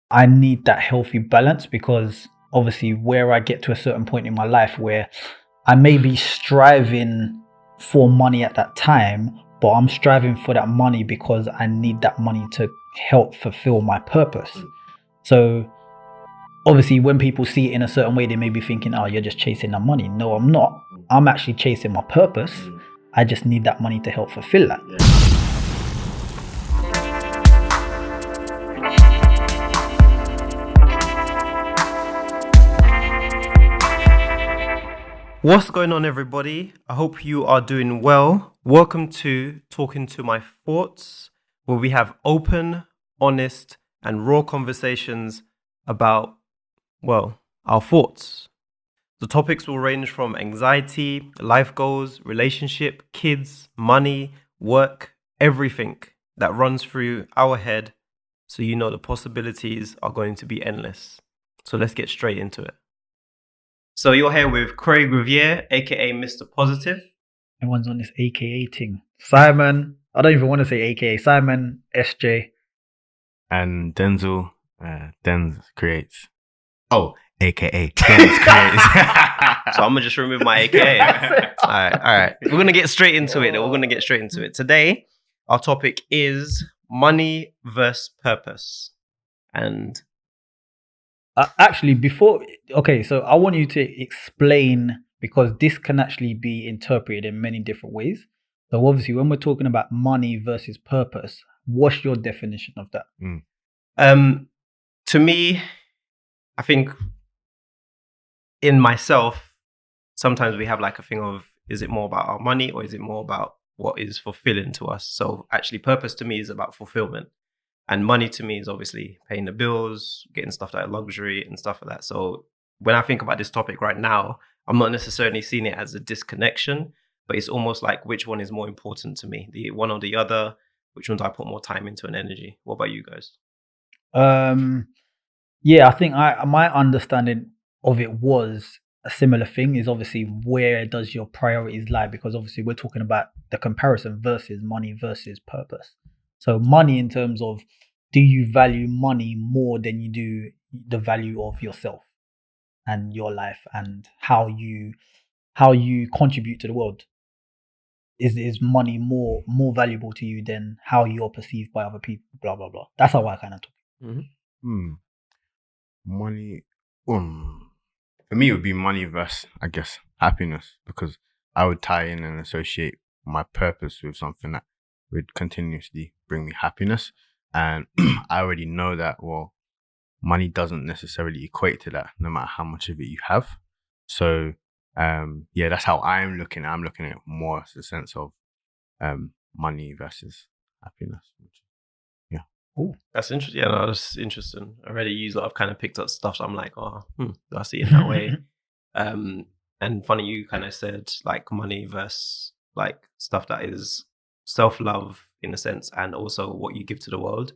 I need that healthy balance, because obviously where I get to a certain point in my life where I may be striving for money at that time, but I'm striving for that money because I need that money to help fulfill my purpose. So obviously when people see it in a certain way, they may be thinking, oh, you're just chasing that money. No, I'm not. I'm actually chasing my purpose. I just need that money to help fulfill that. What's going on, everybody? I hope you are doing well. Welcome to Talking to My Thoughts, where we have open, honest, and raw conversations about, well, our thoughts. The topics will range from anxiety, life goals, relationship, kids, money, work, everything that runs through our head, so you know the possibilities are going to be endless. So let's get straight into it. So you're here with Craig Riviere, aka Mr. Positive. Everyone's on this AKA thing. Simon, I don't even want to say AKA. Simon, SJ. And Denzil, Denz creates. Oh, AKA Denz creates. So I'm going to just remove my AKA. All right. We're going to get straight into it. Today, our topic is money versus purpose. And actually, so I want you to explain, because this can actually be interpreted in many different ways. So obviously, when we're talking about money versus purpose, what's your definition of that? To me, I think in myself, sometimes we have like a thing of, is it more about our money or is it more about what is fulfilling to us? So actually, purpose to me is about fulfillment. And money to me is obviously paying the bills, getting stuff like luxury and stuff like that. So when I think about this topic right now, I'm not necessarily seeing it as a disconnection, but it's almost like which one is more important to me, the one or the other, which ones I put more time into and energy. What about you guys? Yeah, I think my understanding of it was a similar thing, is obviously where does your priorities lie? Because obviously we're talking about the comparison versus money versus purpose. So money in terms of, do you value money more than you do the value of yourself and your life and how you contribute to the world? Is money more valuable to you than how you're perceived by other people? Blah blah blah. That's how I kind of talk. Money. For me, it would be money versus, I guess, happiness, because I would tie in and associate my purpose with something that would continuously bring me happiness. And I already know that, well, money doesn't necessarily equate to that, no matter how much of it you have. So, that's how I'm looking at it. I'm looking at it more as a sense of money versus happiness. Yeah. Oh, that's interesting. Yeah, no, that's interesting. I already used I've kind of picked up stuff, so I'm like, do I see it that way? And funny, you kind of said like money versus like stuff that is self-love in a sense, and also what you give to the world.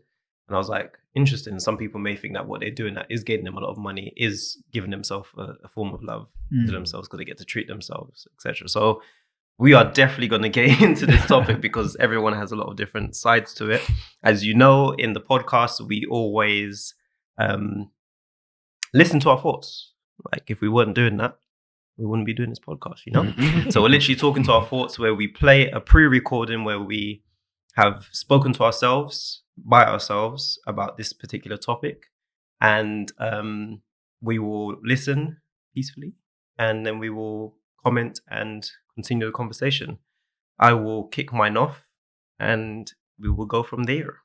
And I was like, interesting. Some people may think that what they're doing that is getting them a lot of money is giving themselves a form of love to themselves, because they get to treat themselves, etc. So we are definitely going to get into this topic because everyone has a lot of different sides to it. As you know, in the podcast, we always listen to our thoughts. Like if we weren't doing that, we wouldn't be doing this podcast, you know? So we're literally talking to our thoughts, where we play a pre-recording where we have spoken to ourselves, by ourselves, about this particular topic. And we will listen peacefully, and then we will comment and continue the conversation. I will kick mine off and we will go from there.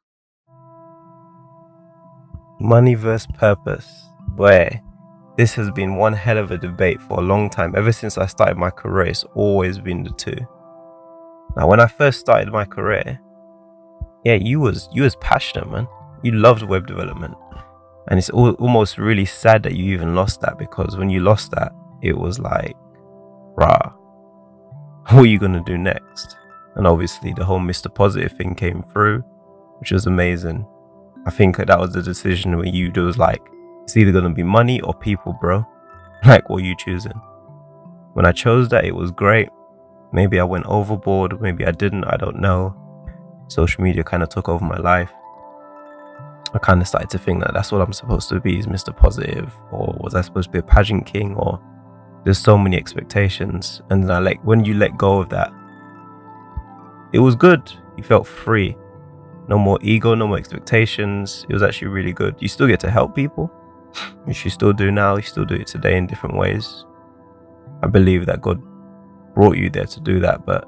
Money versus purpose. Where this has been one hell of a debate for a long time. Ever since I started my career, it's always been the two. Now, when I first started my career, you was passionate, man. You loved web development. And it's almost really sad that you even lost that, because when you lost that, it was like, rah, what are you going to do next? And obviously the whole Mr. Positive thing came through, which was amazing. I think that was the decision where it was like, it's either going to be money or people, bro. Like, what are you choosing? When I chose that, it was great. Maybe I went overboard, maybe I didn't, I don't know. Social media kind of took over my life. I kind of started to think that that's what I'm supposed to be, is Mr. Positive, or was I supposed to be a pageant king, or there's so many expectations. And then when you let go of that, it was good. You felt free. No more ego, no more expectations. It was actually really good. You still get to help people, which you still do now. You still do it today in different ways. I believe that God brought you there to do that, but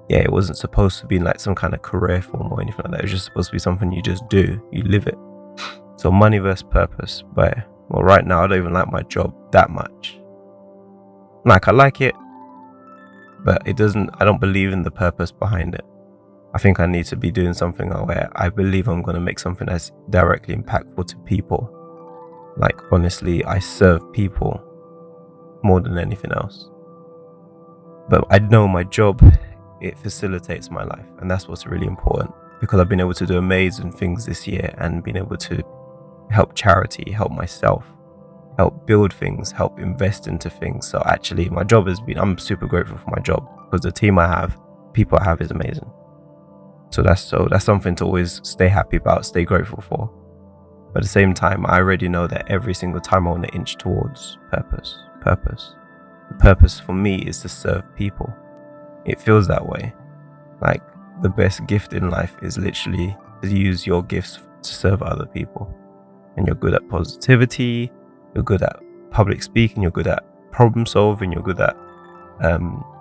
yeah, it wasn't supposed to be like some kind of career form or anything like that. It was just supposed to be something you just do. You live it. So money versus purpose. But well, right now I don't even like my job that much. Like, I like it, but I don't believe in the purpose behind it. I think I need to be doing something where I believe I'm going to make something that's directly impactful to people. Like, honestly, I serve people more than anything else. But I know my job, it facilitates my life, and that's what's really important, because I've been able to do amazing things this year and been able to help charity, help myself, help build things, help invest into things. So actually my job I'm super grateful for my job, because the team I have, people I have, is amazing. So that's something to always stay happy about, stay grateful for. But at the same time, I already know that every single time I want to inch towards purpose. The purpose for me is to serve people. It feels that way. Like, the best gift in life is literally to use your gifts to serve other people. And you're good at positivity, you're good at public speaking, you're good at problem solving, you're good at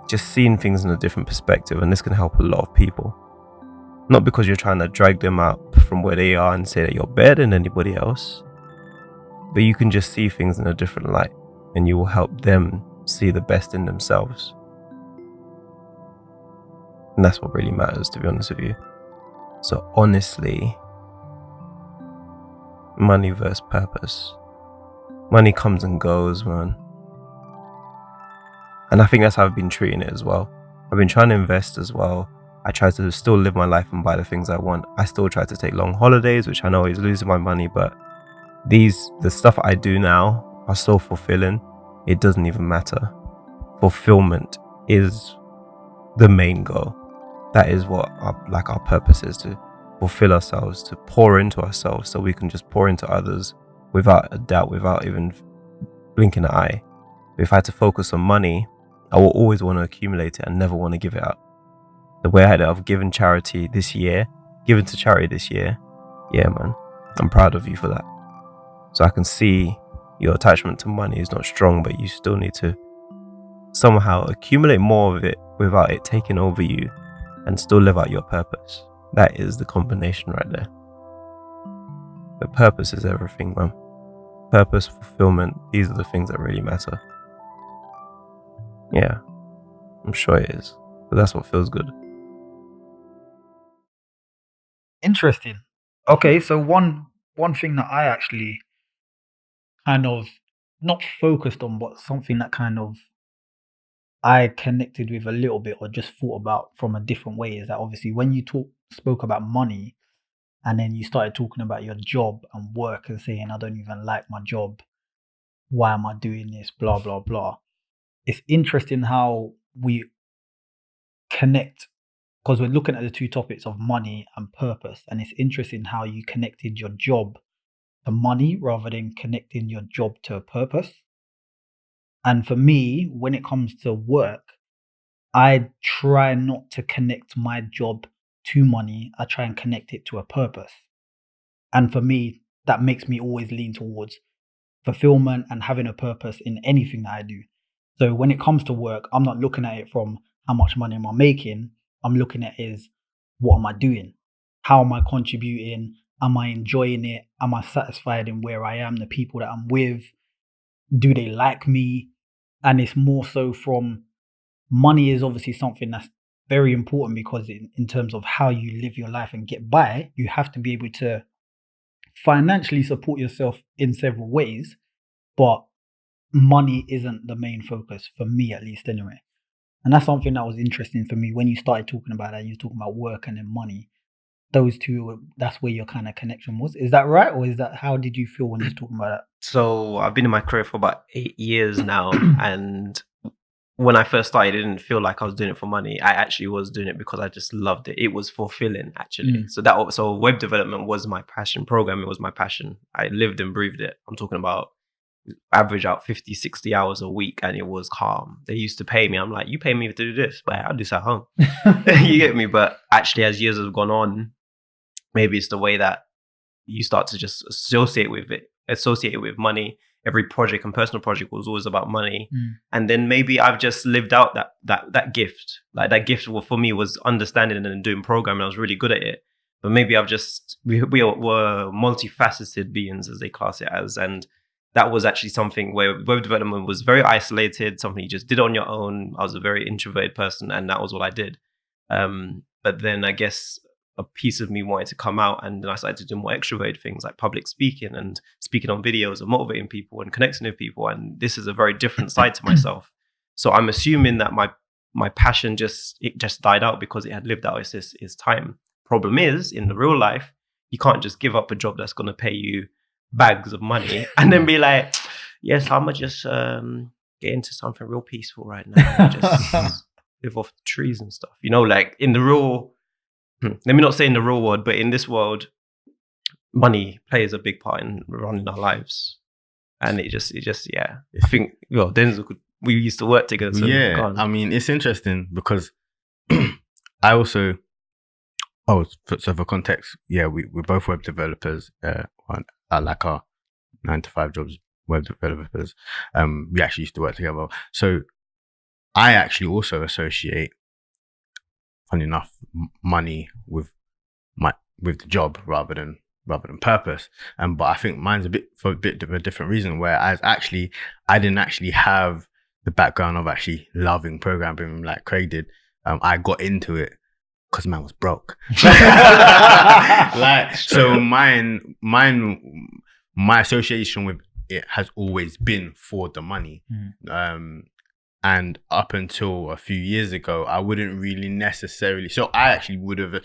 just seeing things in a different perspective, and this can help a lot of people. Not because you're trying to drag them out from where they are and say that you're better than anybody else, but you can just see things in a different light, and you will help them see the best in themselves. And that's what really matters, to be honest with you. So honestly, money versus purpose. Money comes and goes, man. And I think that's how I've been treating it as well. I've been trying to invest as well. I try to still live my life and buy the things I want. I still try to take long holidays, which I know is losing my money, but the stuff I do now are so fulfilling, it doesn't even matter. Fulfillment is the main goal. That is what our purpose is, to fulfill ourselves, to pour into ourselves so we can just pour into others without a doubt, without even blinking an eye. If I had to focus on money, I will always want to accumulate it and never want to give it up. The way I've given to charity this year, yeah, man, I'm proud of you for that. So I can see your attachment to money is not strong, but you still need to somehow accumulate more of it without it taking over you, and still live out your purpose. That is the combination right there. The purpose is everything, man. Purpose, fulfillment, these are the things that really matter. Yeah, I'm sure it is. But that's what feels good. Interesting. Okay, so one thing that I actually kind of not focused on, but something that kind of I connected with a little bit, or just thought about from a different way, is that obviously when you spoke about money, and then you started talking about your job and work and saying, I don't even like my job, why am I doing this, blah blah blah. It's interesting how we connect, because we're looking at the two topics of money and purpose, and it's interesting how you connected your job to money rather than connecting your job to a purpose. And for me, when it comes to work, I try not to connect my job to money. I try and connect it to a purpose. And for me, that makes me always lean towards fulfillment and having a purpose in anything that I do. So when it comes to work, I'm not looking at it from how much money am I making. I'm looking at is, what am I doing? How am I contributing? Am I enjoying it? Am I satisfied in where I am, the people that I'm with? Do they like me? And it's more so from, money is obviously something that's very important, because in terms of how you live your life and get by, you have to be able to financially support yourself in several ways, but money isn't the main focus for me, at least anyway. And that's something that was interesting for me when you started talking about that. You're talking about work and then money. Those two, that's where your kind of connection was. Is that right? Or how did you feel when you were talking about that? So I've been in my career for about 8 years now, and when I first started, it didn't feel like I was doing it for money. I actually was doing it because I just loved it. It was fulfilling, actually. So web development was my passion. Programming was my passion. I lived and breathed it. I'm talking about average out 50, 60 hours a week, and it was calm. They used to pay me. I'm like, you pay me to do this, but I'll do this at home. You get me? But actually, as years have gone on, maybe it's the way that you start to just associate it with money. Every project and personal project was always about money. And then maybe I've just lived out that gift. Like that gift for me was understanding and doing programming. I was really good at it. But maybe we were multifaceted beings, as they class it as. And that was actually something where web development was very isolated, something you just did on your own. I was a very introverted person, and that was what I did. But then I guess a piece of me wanted to come out, and then I started to do more extroverted things like public speaking and speaking on videos and motivating people and connecting with people. And this is a very different side to myself. So I'm assuming that my passion just died out because it had lived out its time. Problem is, in the real life, you can't just give up a job that's going to pay you bags of money and then be like, yes, I'm gonna just get into something real peaceful right now, just live off the trees and stuff. Like in the real, let me not say in the real world, but in this world, money plays a big part in running our lives. And it just yeah. I think Denzil we used to work together. So yeah, I mean, it's interesting because I also so for context, yeah, we're both web developers. Like our 9-to-5 jobs, web developers. We actually used to work together. So I actually also associate, funny enough, money with the job rather than purpose. But I think mine's for a bit of a different reason. Whereas actually, I didn't actually have the background of actually loving programming like Craig did. I got into it because man was broke. So my association with it has always been for the money. And up until a few years ago, I wouldn't really necessarily. So I would have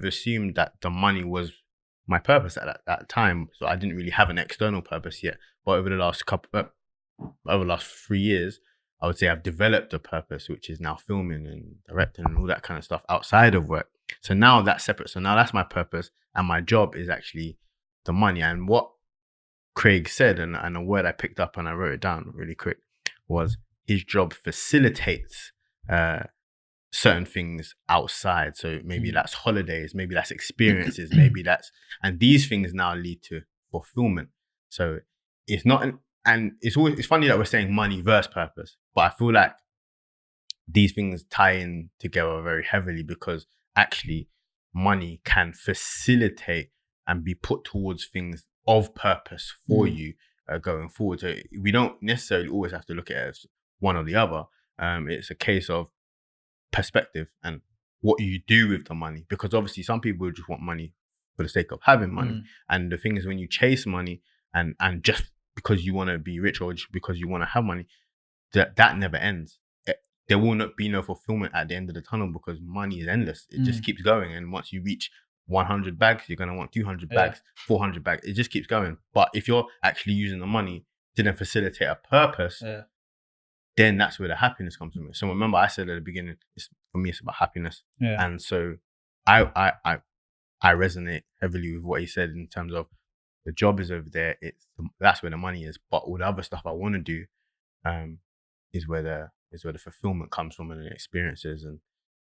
assumed that the money was my purpose at that time. So I didn't really have an external purpose yet. But over the last 3 years, I would say I've developed a purpose, which is now filming and directing and all that kind of stuff outside of work. So now that's separate. So now that's my purpose, and my job is actually the money. And what Craig said, and a word I picked up and I wrote it down really quick, was his job facilitates certain things outside. So maybe that's holidays, maybe that's experiences, and these things now lead to fulfillment. So it's not and it's funny that we're saying money versus purpose, but I feel like these things tie in together very heavily because actually money can facilitate and be put towards things of purpose for you going forward. So we don't necessarily always have to look at it as one or the other. It's a case of perspective and what you do with the money, because obviously some people just want money for the sake of having money. And the thing is, when you chase money and just because you want to be rich or just because you want to have money, that never ends. There will not be no fulfillment at the end of the tunnel because money is endless. It just keeps going. And once you reach 100 bags, you're going to want 200 bags, 400 bags. It just keeps going. But if you're actually using the money to then facilitate a purpose, then that's where the happiness comes from. So remember, I said at the beginning, for me, it's about happiness. And so I resonate heavily with what he said in terms of the job is over there. That's where the money is. But all the other stuff I want to do is where the fulfillment comes from, and the experiences and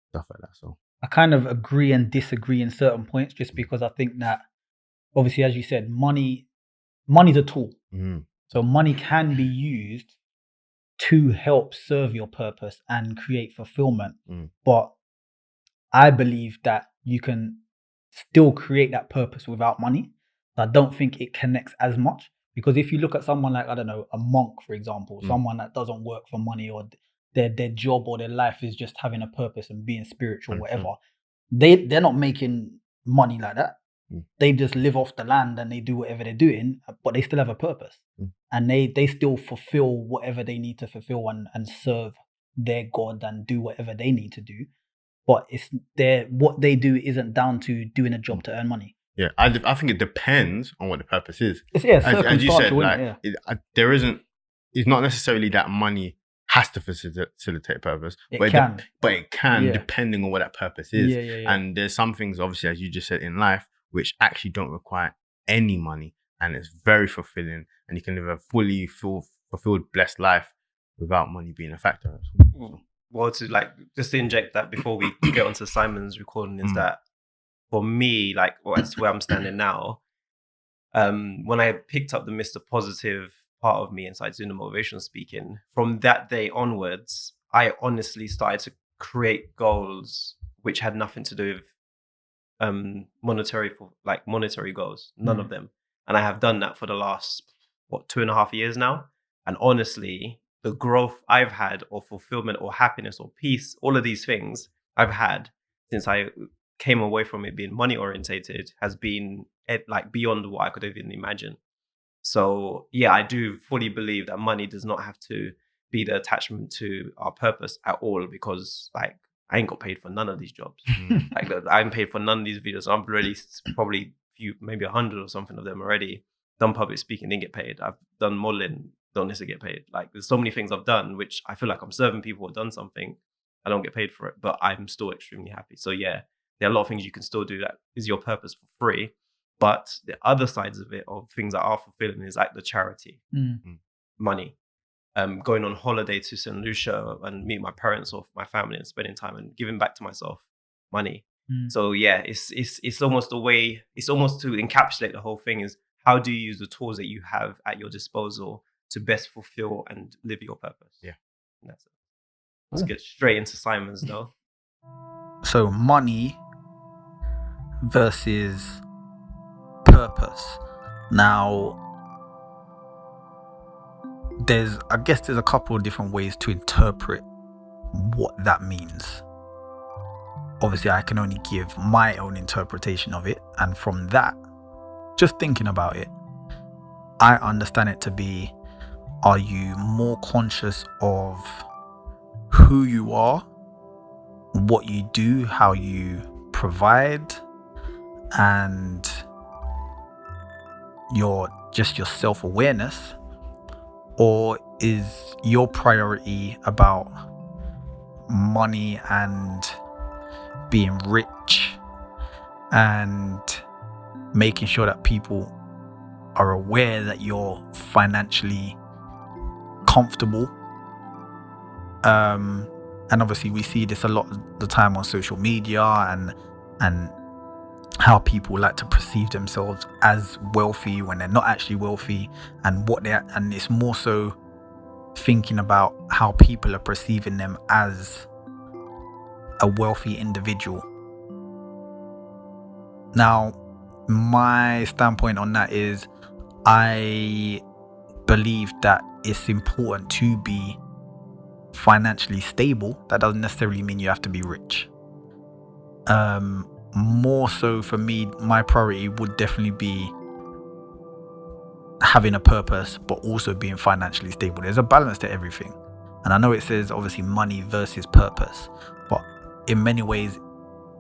stuff like that. So I kind of agree and disagree in certain points, just because I think that obviously, as you said, money's a tool. So money can be used to help serve your purpose and create fulfillment. But I believe that you can still create that purpose without money. I don't think it connects as much, because if you look at someone like, I don't know, a monk, for example, someone that doesn't work for money, or their job or their life is just having a purpose and being spiritual, whatever, they're not making money like that. They just live off the land and they do whatever they're doing, but they still have a purpose. And they still fulfill whatever they need to fulfill and serve their God and do whatever they need to do. But what they do isn't down to doing a job to earn money. Yeah, I think it depends on what the purpose is. As you said, it's not necessarily that money has to facilitate purpose. It but can. but it can, Yeah. depending on what that purpose is. Yeah. And there's some things, obviously, as you just said, in life, which actually don't require any money, and it's very fulfilling, and you can live a fully fulfilled, blessed life without money being a factor. Well, to like just to inject that before we get onto Simon's recording is that for me, like, that's where I'm standing now. When I picked up the Mr. Positive part of me and started doing the motivational speaking, from that day onwards, I honestly started to create goals which had nothing to do with monetary goals, none of them. And I have done that for the last 2.5 years now. And honestly, the growth I've had, or fulfillment or happiness or peace, all of these things I've had since I came away from it being money orientated has been like beyond what I could have even imagined. So yeah, I do fully believe that money does not have to be the attachment to our purpose at all, because like I ain't got paid for none of these jobs. Like I'm paid for none of these videos. I've released probably maybe 100 or something of them already. Done public speaking, didn't get paid. I've done modeling, don't necessarily get paid. Like there's so many things I've done which I feel like I'm serving people who have done something. I don't get paid for it, but I'm still extremely happy. So yeah, there are a lot of things you can still do that is your purpose for free. But the other sides of it, of things that are fulfilling, is like the charity, money, going on holiday to St. Lucia and meet my parents or my family and spending time and giving back to myself, money. So yeah, it's almost a way, it's almost to encapsulate the whole thing is how do you use the tools that you have at your disposal to best fulfill and live your purpose. Yeah. And that's it. Let's get straight into Simon's though. So money versus purpose. Now, I guess there's a couple of different ways to interpret what that means. Obviously, I can only give my own interpretation of it, and from that, just thinking about it, I understand it to be, are you more conscious of who you are, what you do, how you provide, and your self-awareness, or is your priority about money and being rich and making sure that people are aware that you're financially comfortable? And obviously we see this a lot of the time on social media, and how people like to perceive themselves as wealthy when they're not actually wealthy, and it's more so thinking about how people are perceiving them as a wealthy individual. Now, my standpoint on that is, I believe that it's important to be financially stable. That doesn't necessarily mean you have to be rich. More so for me, my priority would definitely be having a purpose, but also being financially stable. There's a balance to everything. And I know it says obviously money versus purpose, but in many ways,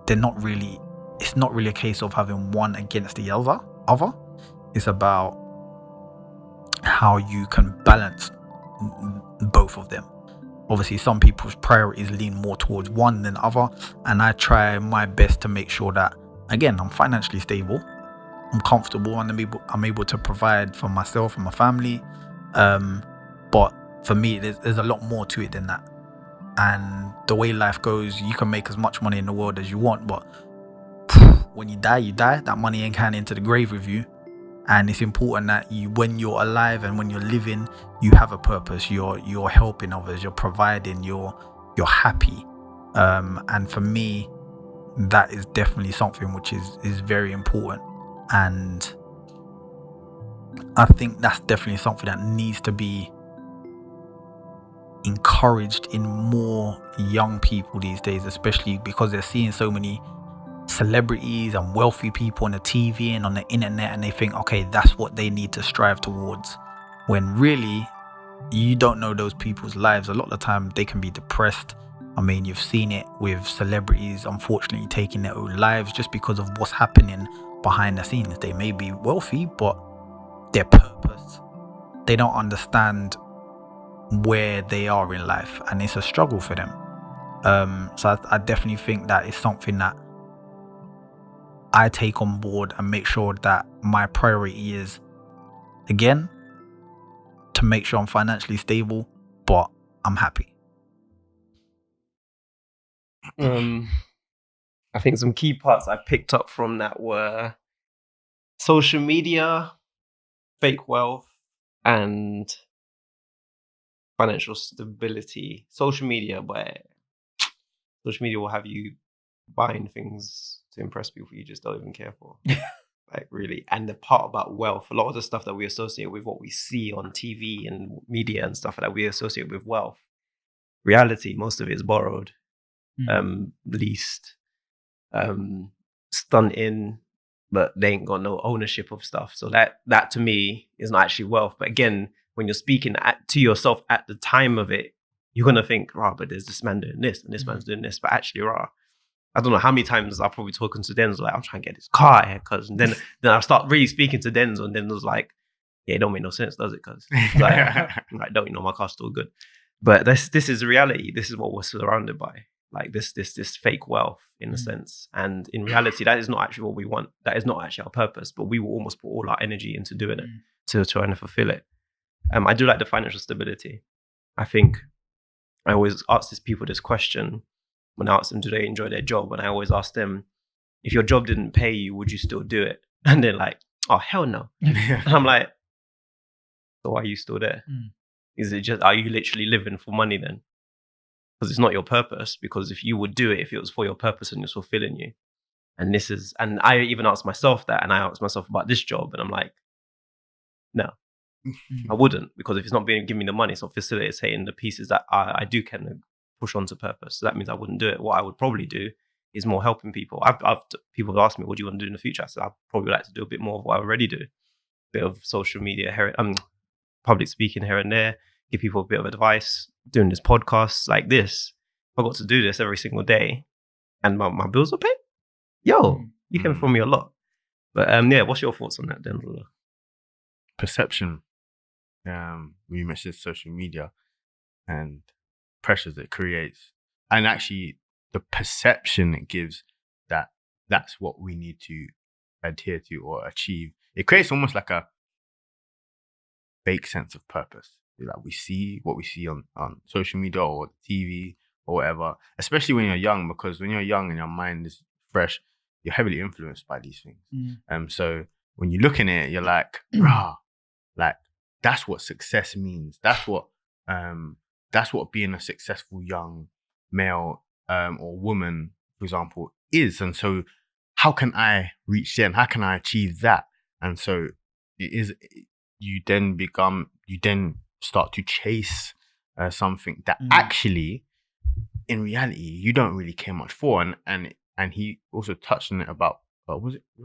it's not really a case of having one against the other. It's about how you can balance both of them. Obviously, some people's priorities lean more towards one than other, and I try my best to make sure that, again, I'm financially stable, I'm comfortable, and I'm able to provide for myself and my family. But for me, there's a lot more to it than that. And the way life goes, you can make as much money in the world as you want, but when you die, that money ain't carrying into the grave with you. And it's important that when you're alive and when you're living, you have a purpose. You're helping others. You're providing. You're happy. And for me, that is definitely something which is very important. And I think that's definitely something that needs to be encouraged in more young people these days, especially because they're seeing so many celebrities and wealthy people on the TV and on the internet, and they think, okay, that's what they need to strive towards, when really you don't know those people's lives. A lot of the time they can be depressed. I mean, you've seen it with celebrities unfortunately taking their own lives just because of what's happening behind the scenes. They may be wealthy, but their purpose, they don't understand where they are in life, and it's a struggle for them. So I definitely think that is something that I take on board and make sure that my priority is, again, to make sure I'm financially stable, but I'm happy. I think some key parts I picked up from that were social media, fake wealth, and financial stability. Social media will have you buying things to impress people you just don't even care for. Like, really. And the part about wealth, a lot of the stuff that we associate with what we see on TV and media and stuff that we associate with wealth, reality, most of it is borrowed, leased, stunting, but they ain't got no ownership of stuff. So that to me is not actually wealth. But again, when you're speaking to yourself at the time of it, you're gonna think, but there's this man doing this and this man's doing this. But actually, I don't know how many times I've probably talking to Denzil, like, I'm trying to get this car here, cuz. And then I start really speaking to Denzil, and Denzil's like, yeah, it don't make no sense, does it, cuz? Like, don't you know my car's still good? But this is reality. This is what we're surrounded by. Like this fake wealth, in a sense. And in reality, that is not actually what we want. That is not actually our purpose, but we will almost put all our energy into doing it, to trying to fulfill it. I do like the financial stability. I think I always ask these people this question when I ask them, do they enjoy their job? And I always ask them, if your job didn't pay you, would you still do it? And they're like, oh, hell no. And I'm like, so why are you still there? Is it just, are you literally living for money then? Because it's not your purpose. Because if you would do it, if it was for your purpose and it's fulfilling you. And I even asked myself that, and I asked myself about this job, and I'm like, no, I wouldn't, because if it's not giving me the money, it's not facilitating the pieces that I do kind of push on to purpose. So that means I wouldn't do it. What I would probably do is more helping people. People have asked me, what do you want to do in the future? I said, I'd probably like to do a bit more of what I already do. A bit of social media, public speaking here and there, give people a bit of advice, doing this podcast like this. I got to do this every single day and my bills are paid. You came from me a lot. But yeah, what's your thoughts on that, Denzil? Perception. When you mentioned social media and pressures it creates, and actually the perception it gives that's what we need to adhere to or achieve. It creates almost like a fake sense of purpose. Like we see what we see on social media or TV or whatever, especially when you're young, because when you're young and your mind is fresh, you're heavily influenced by these things. So when you look in it, you're like, like that's what success means. That's what being a successful young male or woman, for example, is. And so how can I reach there? And how can I achieve that? And so you then start to chase something that actually, in reality, you don't really care much for. And he also touched on it about,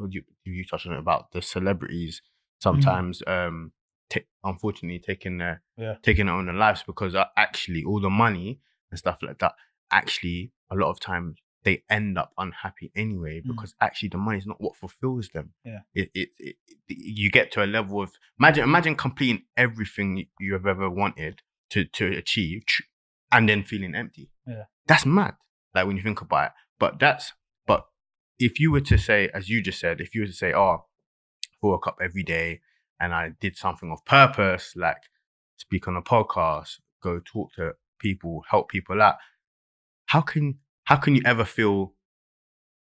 you touched on it about the celebrities sometimes unfortunately taking their own lives, because actually all the money and stuff like that, actually a lot of times they end up unhappy anyway, because actually the money is not what fulfills them. You get to a level of imagine completing everything you have ever wanted to achieve, and then feeling empty. That's mad, like when you think about it. But if you were to say, as you just said, if you were to say, I woke up every day and I did something of purpose, like speak on a podcast, go talk to people, help people out, how can you ever feel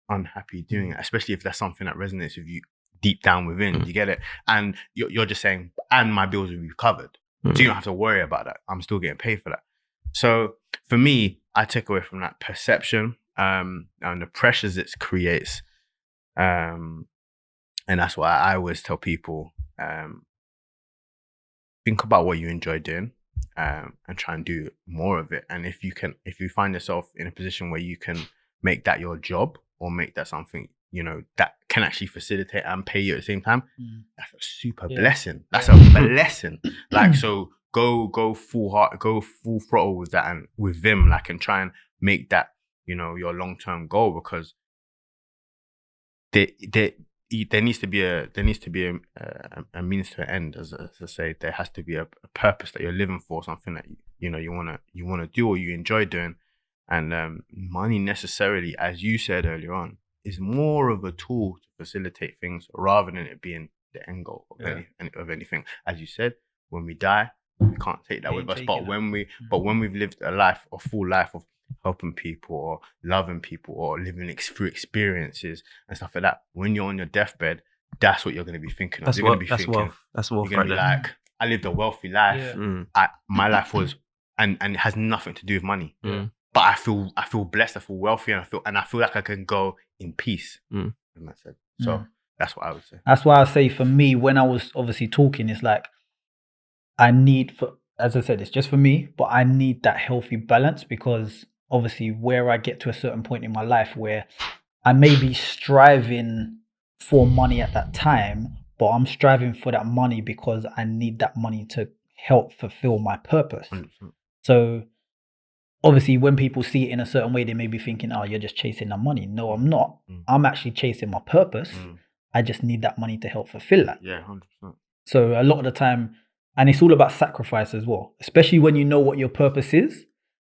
unhappy doing it? Especially if that's something that resonates with you deep down within. You get it? And you're just saying, and my bills will be covered. So you don't have to worry about that. I'm still getting paid for that. So for me, I take away from that perception and the pressures it creates. And that's why I always tell people, think about what you enjoy doing, and try and do more of it. And if you find yourself in a position where you can make that your job, or make that something, that can actually facilitate and pay you at the same time, that's a super blessing. That's a blessing. Like, so go full heart, go full throttle with that and with them, like, and try and make that, your long-term goal, because there needs to be a means to an end, as I say. There has to be a purpose that you're living for, something that you want to do or you enjoy doing. And money necessarily, as you said earlier on, is more of a tool to facilitate things rather than it being the end goal of anything. As you said, when we die, we can't take that with us. But when we've lived a full life of helping people or loving people or living through experiences and stuff like that, when you're on your deathbed, that's what you're going to be thinking of. You're going to be thinking, wealth. That's wealth. You're going to be like, I lived a wealthy life. My life was, and it has nothing to do with money. But I feel blessed. I feel wealthy, and I feel like I can go in peace. And that's it. So that's what I would say. That's why I say for me, when I was obviously talking, it's like I need, as I said, it's just for me, but I need that healthy balance, because obviously where I get to a certain point in my life where I may be striving for money at that time, but I'm striving for that money because I need that money to help fulfill my purpose. 100%. So obviously when people see it in a certain way, they may be thinking, oh, you're just chasing that money. No, I'm not. I'm actually chasing my purpose. I just need that money to help fulfill that. Yeah, 100%. So a lot of the time, and it's all about sacrifice as well, especially when you know what your purpose is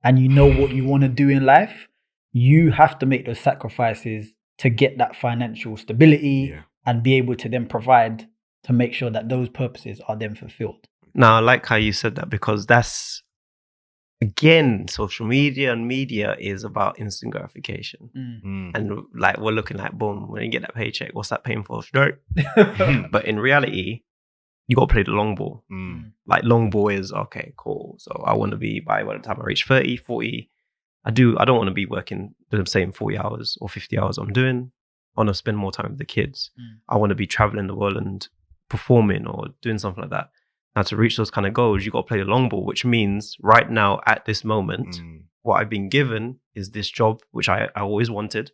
and you know what you want to do in life, you have to make those sacrifices to get that financial stability and be able to then provide to make sure that those purposes are then fulfilled. Now, I like how you said that, because that's, again, social media and media is about instant gratification. And like, we're looking like, boom, when you get that paycheck, what's that paying for? Straight. But in reality, you got to play the long ball. Like, long ball is, okay, cool. So I want to be, by the time I reach 30, 40, I don't want to be working the same 40 hours or 50 hours I'm doing. I want to spend more time with the kids. I want to be traveling the world and performing or doing something like that. Now, to reach those kind of goals, you got to play the long ball, which means right now, at this moment, what I've been given is this job, which I always wanted.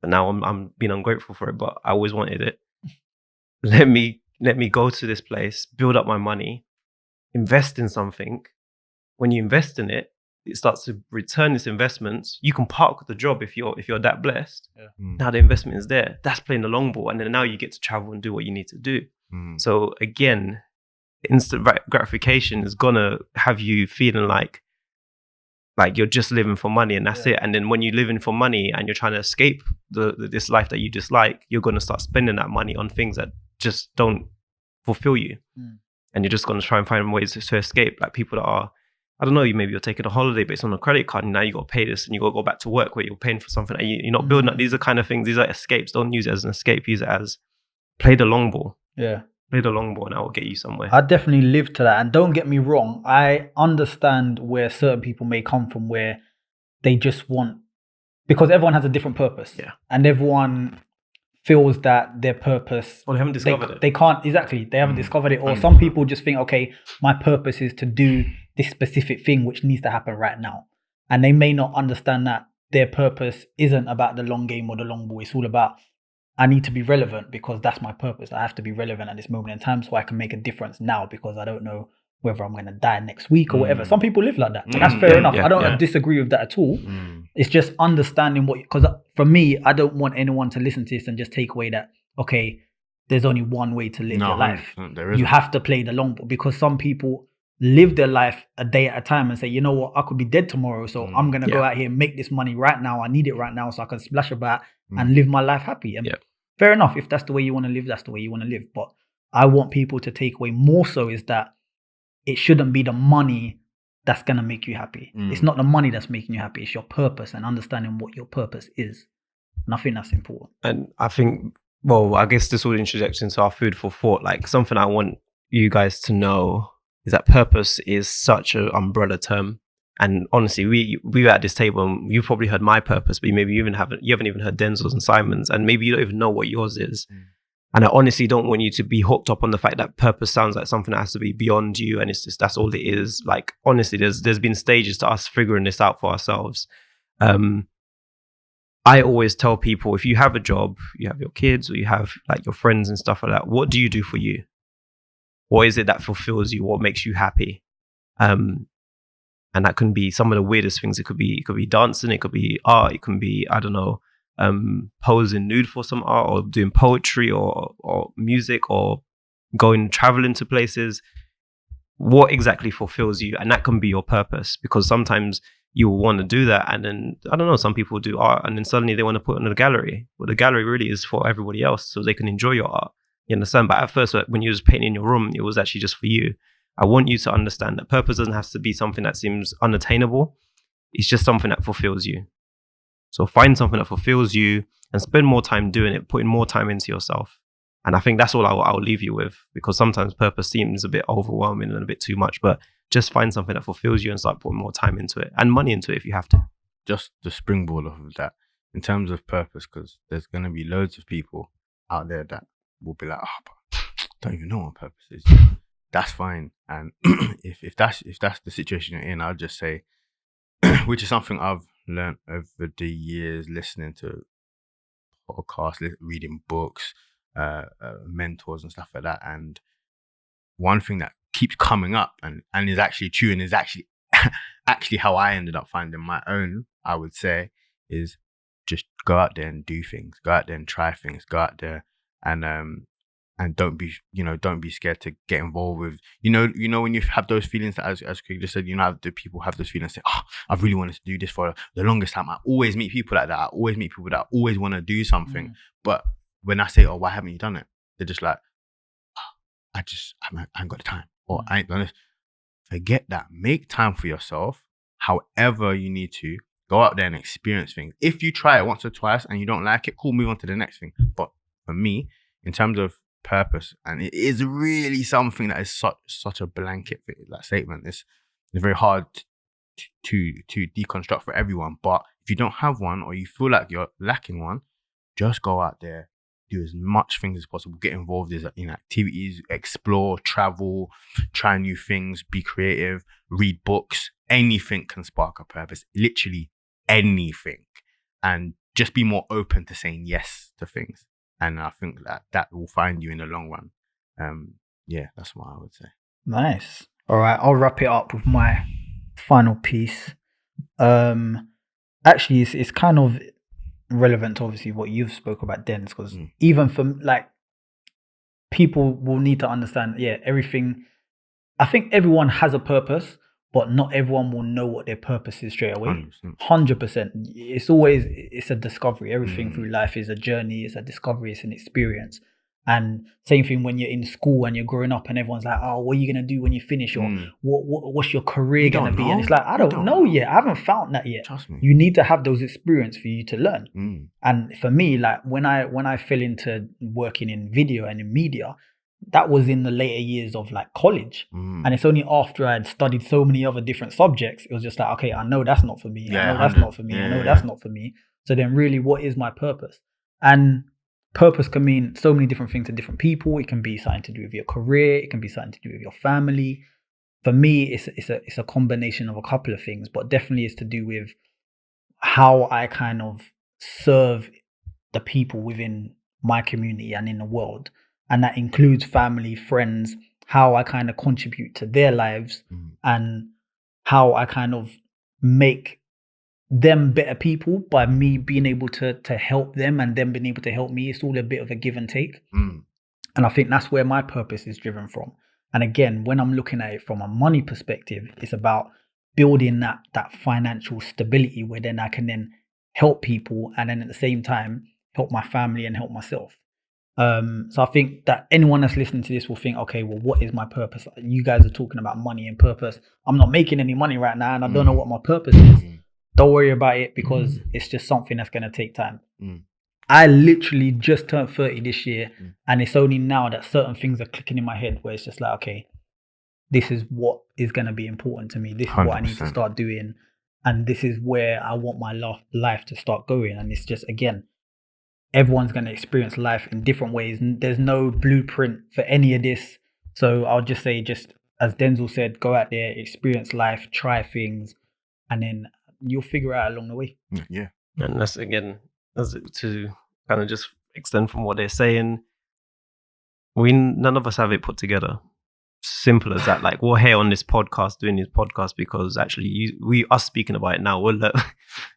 But now I'm being ungrateful for it, but I always wanted it. Let me go to this place, build up my money, invest in something. When you invest in it, it starts to return this investment. You can park the job if you're that blessed. Now the investment is there. That's playing the long ball, and then now you get to travel and do what you need to do. So again, instant gratification is gonna have you feeling like you're just living for money and that's it. And then when you're living for money and you're trying to escape this life that you dislike, you're gonna start spending that money on things that just don't fulfill you. And you're just gonna try and find ways to escape. Like people that are, I don't know, maybe you're taking a holiday based on a credit card and now you got to pay this and you got to go back to work where you're paying for something and you're not building up. These are kind of things, these are escapes. Don't use it as an escape, use it as play the long ball. Play the long ball and that will get you somewhere. I definitely live to that. And don't get me wrong, I understand where certain people may come from, where they just want, because everyone has a different purpose. And everyone feels that their purpose, well, they haven't discovered it. They can't, exactly, they haven't discovered it. Or some people just think, okay, my purpose is to do this specific thing which needs to happen right now. And they may not understand that their purpose isn't about the long game or the long ball. It's all about, I need to be relevant because that's my purpose. I have to be relevant at this moment in time so I can make a difference now, because I don't know whether I'm going to die next week or whatever. Some people live like that. And that's fair enough. I don't disagree with that at all. It's just understanding what, because for me, I don't want anyone to listen to this and just take away that, okay, there's only one way to live your life. You have to play the long ball, because some people live their life a day at a time and say, you know what, I could be dead tomorrow. So I'm going to go out here and make this money right now. I need it right now so I can splash about and live my life happy. And fair enough. If that's the way you want to live, that's the way you want to live. But I want people to take away more so is that it shouldn't be the money that's going to make you happy. It's not the money that's making you happy. It's your purpose and understanding what your purpose is. And I think that's important. And I think, well, I guess this will interject into our food for thought. Like something I want you guys to know is that purpose is such an umbrella term. And honestly, we were at this table and you probably heard my purpose, but maybe you haven't even heard Denzil's and Simon's, and maybe you don't even know what yours is. And I honestly don't want you to be hooked up on the fact that purpose sounds like something that has to be beyond you and it's just, that's all it is. Like, honestly, there's been stages to us figuring this out for ourselves. I always tell people, if you have a job, you have your kids or you have like your friends and stuff like that, what do you do for you? What is it that fulfills you? What makes you happy? And that can be some of the weirdest things. It could be dancing, it could be art, it can be, I don't know, posing nude for some art, or doing poetry or music, or traveling to places. what exactly fulfills you, and that can be your purpose. Because sometimes you will want to do that, and then I don't know, some people do art and then suddenly they want to put it in a gallery. Well, the gallery really is for everybody else so they can enjoy your art. You understand? But at first, when you was painting your room, it was actually just for you. I want you to understand that purpose doesn't have to be something that seems unattainable. It's just something that fulfills you. So find something that fulfills you and spend more time doing it, putting more time into yourself. And I think that's all I'll leave you with, because sometimes purpose seems a bit overwhelming and a bit too much, but just find something that fulfills you and start putting more time into it and money into it if you have to. Just the springboard off of that, in terms of purpose, because there's going to be loads of people out there that will be like, but I don't even know what purpose is. That's fine. And if that's the situation you're in, I'll just say, which is something I've learned over the years, listening to podcasts, reading books, mentors and stuff like that. And one thing that keeps coming up and is actually true, and is actually how I ended up finding my own, I would say, is just go out there and do things, go out there and try things, go out there and don't be scared to get involved with, you know, when you have those feelings that, as Craig just said, the people have those feelings, say, I've really wanted to do this for the longest time. I always meet people like that. I always meet people that always want to do something. But when I say, why haven't you done it? They're just like, I haven't got the time, or I ain't done this. Forget that. Make time for yourself. However you need to, go out there and experience things. If you try it once or twice and you don't like it, cool, move on to the next thing. But for me, in terms of purpose, and it is really something that is such a blanket statement. It's very hard to deconstruct for everyone. But if you don't have one, or you feel like you're lacking one, just go out there, do as much things as possible, get involved in activities, explore, travel, try new things, be creative, read books. Anything can spark a purpose, literally anything. And just be more open to saying yes to things. And I think that will find you in the long run. That's what I would say. Nice. All right, I'll wrap it up with my final piece. Actually, it's kind of relevant to obviously what you've spoke about, Denz, because even for people will need to understand, everything. I think everyone has a purpose, but not everyone will know what their purpose is straight away. 100%. It's a discovery. Everything through life is a journey, it's a discovery, it's an experience. And same thing when you're in school and you're growing up and everyone's like, what are you going to do when you finish? Or what's your career going to be? And it's like, I don't know yet. I haven't found that yet. Trust me. You need to have those experiences for you to learn. And for me, when I fell into working in video and in media, that was in the later years of college. And it's only after I had studied so many other different subjects, it was just like, okay, I know that's not for me. I know that's not for me. I know that's not for me. So then really, what is my purpose? And purpose can mean so many different things to different people. It can be something to do with your career. It can be something to do with your family. For me, it's a combination of a couple of things, but definitely it's to do with how I kind of serve the people within my community and in the world. And that includes family, friends, how I kind of contribute to their lives and how I kind of make them better people by me being able to help them and them being able to help me. It's all a bit of a give and take. And I think that's where my purpose is driven from. And again, when I'm looking at it from a money perspective, it's about building that financial stability where then I can then help people and then at the same time help my family and help myself. So I think that anyone that's listening to this will think, okay, well, what is my purpose? You guys are talking about money and purpose. I'm not making any money right now and I don't know what my purpose is. Don't worry about it because it's just something that's going to take time. I literally just turned 30 this year and it's only now that certain things are clicking in my head where it's just like, okay, this is what is going to be important to me. This is 100%. What I need to start doing. And this is where I want my life to start going. And it's just, again, everyone's going to experience life in different ways. There's no blueprint for any of this. So I'll just say, just as Denzil said, go out there, experience life, try things, and then you'll figure it out along the way. Yeah. And that's, again, to kind of just extend from what they're saying, none of us have it put together. Simple as that. We're here on this podcast, doing this podcast because actually us speaking about it now,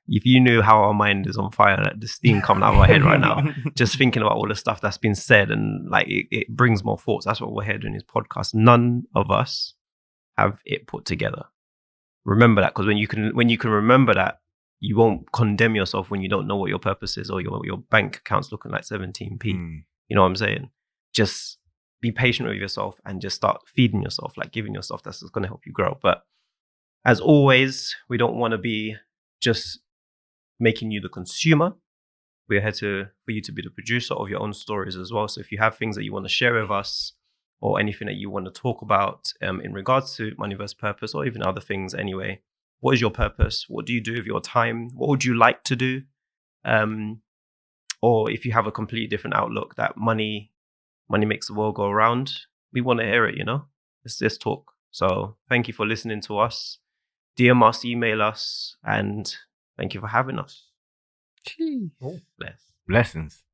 if you knew how our mind is on fire, the steam coming out of our head right now, just thinking about all the stuff that's been said and it brings more thoughts. That's what we're here doing this podcast. None of us have it put together. Remember that, because when you can remember that, you won't condemn yourself when you don't know what your purpose is, or your bank account's looking like 17p. You know what I'm saying? Just be patient with yourself and just start feeding yourself, like giving yourself. That's going to help you grow. But as always, we don't want to be just making you the consumer. We're here for you to be the producer of your own stories as well. So if you have things that you want to share with us, or anything that you want to talk about in regards to money versus purpose, or even other things anyway, what is your purpose? What do you do with your time? What would you like to do? Or if you have a completely different outlook that money makes the world go around, we want to hear it, you know? Let's talk. So thank you for listening to us. DM us, email us, and thank you for having us. Jeez. Bless. Blessings.